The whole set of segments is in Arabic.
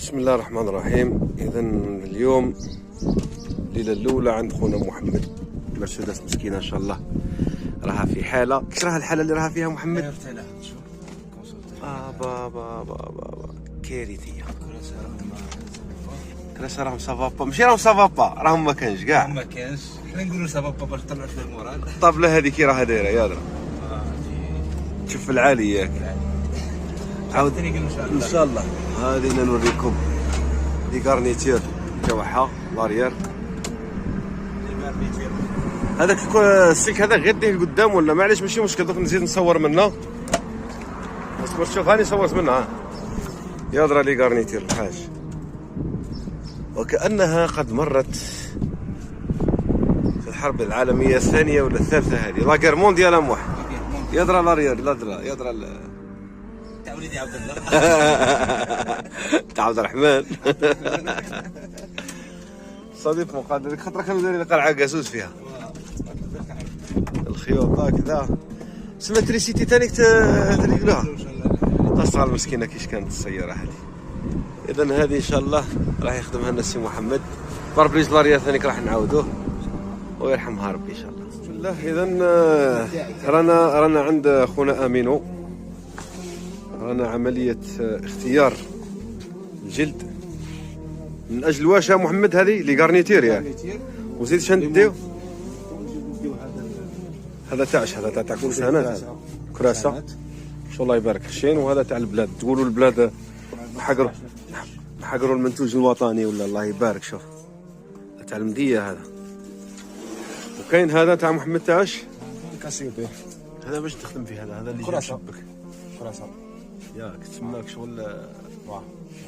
بسم الله الرحمن الرحيم. إذا اليوم الليلة الأولى عند خونا محمد. مرسيدس مسكينة إن شاء الله راها في حالة، كيش راها الحالة اللي راها فيها محمد؟ بابا كارثية. كراسة راهم سافابا، ماشي راهم سافابا، راهم ما كانش كاع. ما كانش، حنا نقولوا سافابا باش طلعوا فيه المورال. الطابلة هذه كي راها دايرة يا درا. تشوف العالي ياك. عاود ان شاء الله. هذه نوريكم لي كارنيتير تاعها لاريير. هذاك السيك هذا غير ديه لقدام ولا معليش ماشي مشكل، دوك نزيد نصور منه. اصبر شوف هاني صورت منها يا درا لي كارنيتير الحاج، وكأنها قد مرت في الحرب العالمية الثانية ولا الثالثة. هذه لاغير مونديال موح يا درا لاريير يا درا تاع وليدي عبد الله تاع عبد الرحمن صديق مقدر خاطر كانوا دايرين قلعه قاسوس فيها الخيوط كذا. سما تريسيتي تانيك تريقلوها تصغر المسكينه كيش كانت السياره هذه. اذا هذه ان شاء الله راح يخدمها لنا السي محمد باربليز لاريا ثانيك راح نعاودوه ويرحمها ربي ان شاء الله. بسم الله. اذا رانا عند خونا امينو، رانا عملية اختيار الجلد من اجل واش محمد؟ هذه لي غارنيتير ياك، وزيد شنو نديو؟ هذا تاعش، هذا تاع كرسانات كراسة ان شاء الله يبارك خشين. وهذا تاع البلاد، تقولوا البلاد حقروا المنتوج الوطني ولا الله يبارك. شوف تاع المدية هذا، وكاين هذا تاع محمد تاعش كاسيوبي. هذا باش تخدم فيه، هذا اللي جا شبك كراسة ياك تسماك شغل.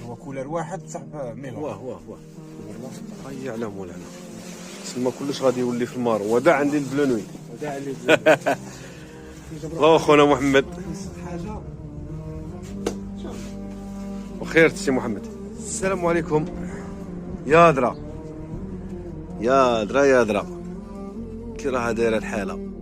هو كولر واحد صاحب ميلون. واه هيا على مولانا تسمى كلش غادي يولي في المار. وداع عندي البلونوي الله خونا محمد وخير سي محمد. السلام عليكم يا درا كي راها دايره الحاله.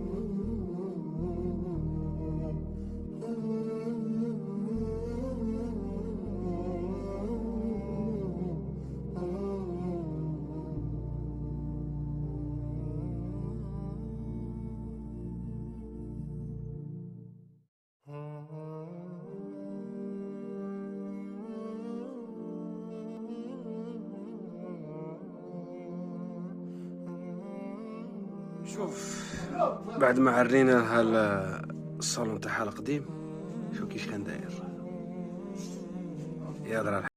شوف بعد ما عرينا لها الصالون تاعها القديم، شوف كيش كان داير يا درا.